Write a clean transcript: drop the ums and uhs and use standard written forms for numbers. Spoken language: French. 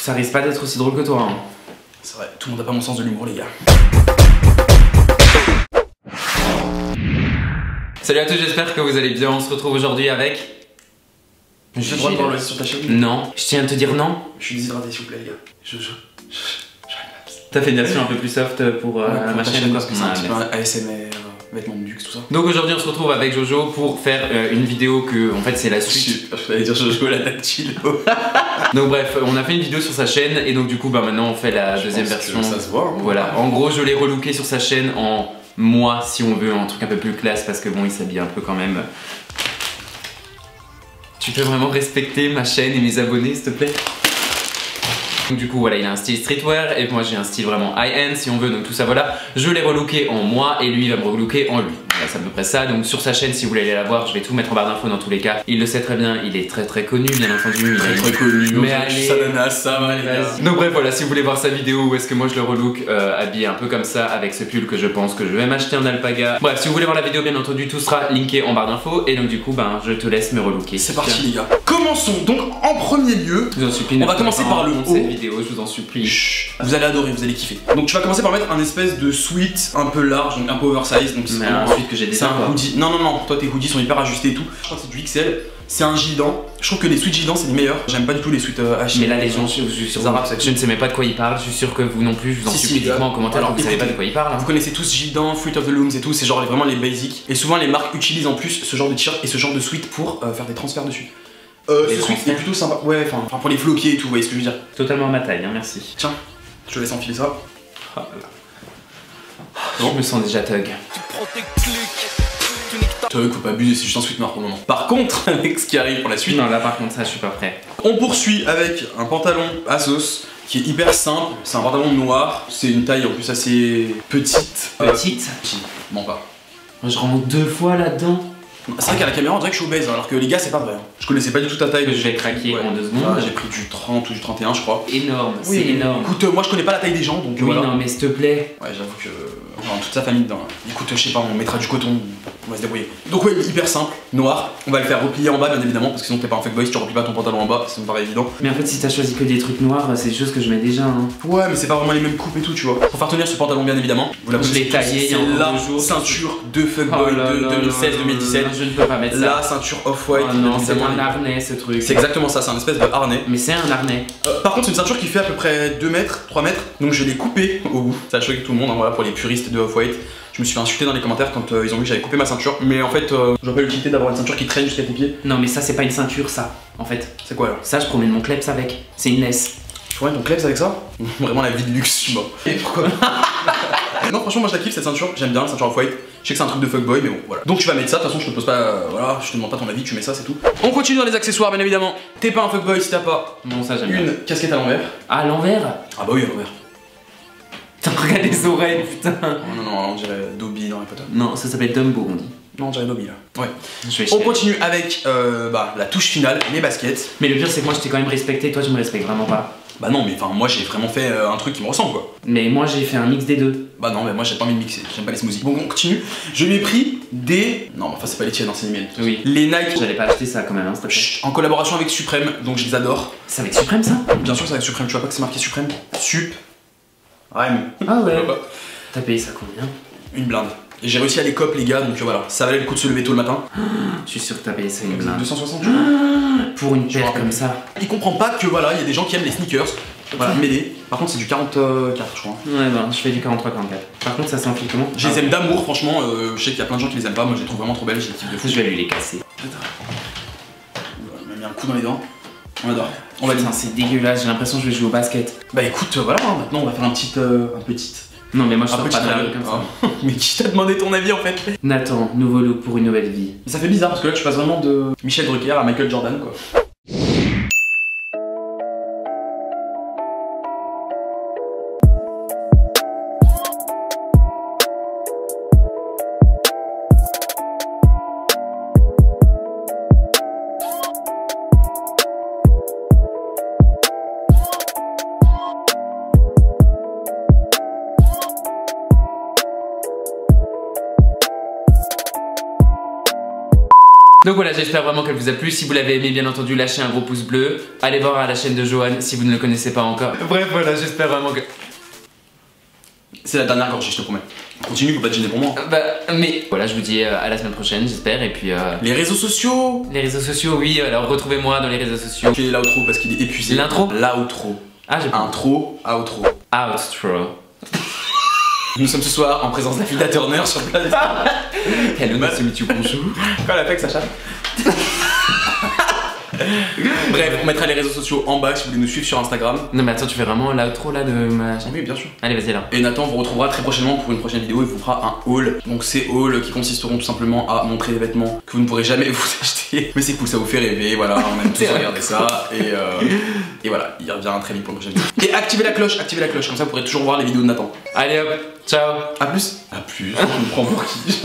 Ça risque pas d'être aussi drôle que toi, hein. C'est vrai, tout le monde a pas mon sens de l'humour, les gars. Salut à tous, j'espère que vous allez bien. On se retrouve aujourd'hui avec... J'ai le droit de parler sur ta chaîne? Non. Je tiens à te dire non. Je suis déshydraté, s'il vous plaît, les gars. T'as fait une version un peu plus soft pour ma chaîne, parce que c'est un petit peu ASMR, vêtements de luxe, tout ça. Donc aujourd'hui on se retrouve avec Jojo pour faire une vidéo que en fait c'est la suite. Je vais dire Jojo la tactile. Donc bref, on a fait une vidéo sur sa chaîne et donc du coup bah maintenant on fait la deuxième version. Ça se voit. Hein. Voilà, en gros je l'ai relooké sur sa chaîne en moi si on veut, un truc un peu plus classe parce que bon il s'habille un peu quand même. Tu peux vraiment respecter ma chaîne et mes abonnés s'il te plaît? Donc du coup voilà, il a un style streetwear et moi j'ai un style vraiment high-end si on veut, donc tout ça voilà. Je l'ai relooké en moi et lui il va me relooker en lui. Voilà, c'est à peu près ça. Donc sur sa chaîne, si vous voulez aller la voir, je vais tout mettre en barre d'infos dans tous les cas. Il le sait très bien, il est très connu bien entendu. Il est très connu, mais allez, ça va les gars. Donc bref voilà, si vous voulez voir sa vidéo où est-ce que moi je le relook habillé un peu comme ça avec ce pull que je pense que je vais m'acheter en alpaga. Bref, si vous voulez voir la vidéo bien entendu, tout sera linké en barre d'infos et donc du coup ben je te laisse me relooker. C'est parti les gars. Commençons donc en premier lieu. Je vous en supplie, on va commencer par le haut. Cette vidéo, je vous en supplie. Chut, vous allez adorer, vous allez kiffer. Donc tu vas commencer par mettre un espèce de sweat un peu large, donc un peu oversize. Donc c'est un sweat que j'ai déjà. Un hoodie. Non, toi tes hoodies sont hyper ajustés et tout. Je crois que c'est du XL. C'est un Gildan. Je trouve que les sweats Gildan c'est les meilleurs. J'aime pas du tout les sweats H&M. Mais là les gens, je ne sais même pas de quoi ils parlent. Je suis sûr que vous non plus. Je vous en supplie, dites-moi en commentaire. Alors, vous savez pas de quoi ils parlent. Vous connaissez tous Gildan, Fruit of the Looms et tout. C'est genre vraiment les basics. Et souvent les marques utilisent en plus ce genre de t-shirt et ce genre de sweat pour faire des transferts dessus. Ce sweat est plutôt sympa. Ouais, enfin pour les floquer et tout. Vous voyez ce que je veux dire? Totalement ma taille, hein, merci. Tiens, je te laisse enfiler ça. Oh là là. Je me sens déjà thug. Thug, faut pas abuser, c'est juste un sweat noir pour le moment. Par contre, avec ce qui arrive pour la suite. Non, là par contre, ça je suis pas prêt. On poursuit avec un pantalon Asos qui est hyper simple. C'est un pantalon noir. C'est une taille en plus assez petite. Petite? Bon, pas. Je rentre 2 fois là-dedans. C'est vrai qu'à la caméra on dirait que je suis obèse, alors que les gars c'est pas vrai. Je connaissais pas du tout ta taille. Je vais craquer en 2 secondes. J'ai pris du 30 ou du 31 je crois. Énorme, oui, c'est énorme. Écoute, moi je connais pas la taille des gens donc oui, voilà. non mais s'il te plaît. Ouais j'avoue que... Enfin, toute sa famille dedans. Écoute, je sais pas, on mettra du coton, on va se débrouiller. Donc ouais, hyper simple, noir. On va le faire replier en bas bien évidemment, parce que sinon t'es pas un fuckboy si tu replies pas ton pantalon en bas, ça me paraît évident. Mais en fait si t'as choisi que des trucs noirs, c'est des choses que je mets déjà hein. Ouais mais c'est pas vraiment les mêmes coupes et tout tu vois. Pour faire tenir ce pantalon bien évidemment, vous je l'ai taillé il y a la 2 jours. ceinture de fuckboy de 2016-2017. Je ne peux pas mettre ça. La ceinture off-white. Oh non, c'est un harnais ce truc. C'est exactement ça, c'est un espèce de harnais. Mais c'est un harnais. Par contre c'est une ceinture qui fait à peu près 2 mètres, 3 mètres. Donc je l'ai coupée au bout. Ça a choqué tout le monde, hein, voilà pour les puristes de off-white. Je me suis fait insulter dans les commentaires quand ils ont vu que j'avais coupé ma ceinture. Mais en fait, je vois pas l'utilité d'avoir une ceinture qui traîne jusqu'à tes pieds. Non mais ça c'est pas une ceinture ça, en fait. C'est quoi alors? Ça je promène mon kleps avec. C'est une laisse. Tu promènes ton kleps avec ça? Vraiment la vie de luxe, tu vois. Et pourquoi? Non franchement moi je la kiffe cette ceinture, j'aime bien la ceinture off-white. Je sais que c'est un truc de fuckboy mais bon voilà. Donc tu vas mettre ça, de toute façon je te pose pas, voilà, je te demande pas ton avis, tu mets ça c'est tout. On continue dans les accessoires bien évidemment. T'es pas un fuckboy si t'as pas Bon ça j'aime bien. Une casquette à l'envers. Ah à l'envers? Ah bah oui à l'envers. T'as regardé les oreilles putain. Non, on dirait Dobby dans Harry Potter. Non ça s'appelle Dumbo on dit. Non on dirait Dobby là. Ouais. On continue avec la touche finale, les baskets. Mais le pire c'est que moi je t'ai quand même respecté, toi tu me respectes vraiment pas. Bah non mais enfin moi j'ai vraiment fait un truc qui me ressemble quoi. Mais moi j'ai fait un mix des deux. Bah non mais moi j'ai pas envie de mixer, j'aime pas les smoothies. Bon on continue. Je lui ai pris des... Non mais enfin c'est pas les tiennes, c'est les miennes. Oui. Les Nike. J'allais pas acheter ça quand même hein, s'il te plaît. En collaboration avec Supreme, donc je les adore. C'est avec Supreme ça? Bien sûr c'est avec Supreme, tu vois pas que c'est marqué Supreme? Sup. Rhyme. Ah ouais. T'as payé ça combien? Une blinde. Et j'ai réussi à les cop les gars donc voilà, ça valait le coup de se lever tôt le matin. Je suis sûr que t'as payé ça une blinde. 260 pour une paire comme ça. Il comprend pas que voilà, il y a des gens qui aiment les sneakers. Voilà, m'aider. Par contre c'est du 44 je crois. Ouais bah je fais du 43-44. Par contre ça s'enfile comment? Je les aime d'amour franchement, je sais qu'il y a plein de gens qui les aiment pas, moi je les trouve vraiment trop belles, j'ai le kiff de fou. Je vais lui les casser. On m'a mis un coup dans les dents. On adore. On va dire c'est dégueulasse, j'ai l'impression que je vais jouer au basket. Bah écoute voilà, maintenant on va faire un petit Non mais moi je sors sors pas de la rue comme ça. Mais qui t'a demandé ton avis en fait? Nathan, nouveau look pour une nouvelle vie. Ça fait bizarre parce que là tu passes vraiment de Michel Drucker à Michael Jordan quoi. Donc voilà, j'espère vraiment qu'elle vous a plu. Si vous l'avez aimé, bien entendu, lâchez un gros pouce bleu. Allez voir à la chaîne de Johan si vous ne le connaissez pas encore. Bref, voilà, j'espère vraiment que... C'est la dernière gorgée, je te promets. Continue, faut pas te gêner pour moi. Bah, mais voilà, je vous dis à la semaine prochaine, j'espère. Et puis. Les réseaux sociaux. Les réseaux sociaux, oui. Alors retrouvez-moi dans les réseaux sociaux. Fais l'outro parce qu'il est épuisé. L'intro. L'outro. Ah, j'ai pas. Intro, outro. Outro. Nous sommes ce soir en présence d'Afida Turner sur place. Hello, nice to meet you, bonjour. Quoi la fake, Sacha? Bref, on mettra les réseaux sociaux en bas si vous voulez nous suivre sur Instagram. Non, mais attends, tu fais vraiment l'outro là de ma chaîne? Oui, bien sûr. Allez, vas-y là. Et Nathan vous retrouvera très prochainement pour une prochaine vidéo. Il vous fera un haul. Donc, ces hauls qui consisteront tout simplement à montrer des vêtements que vous ne pourrez jamais vous acheter. Mais c'est cool, ça vous fait rêver. Voilà, on aime tous regarder ça. Et voilà, il revient très vite pour une prochaine vidéo. Et activez la cloche, comme ça vous pourrez toujours voir les vidéos de Nathan. Allez hop, ciao. A plus. A plus, on me prend pour qui?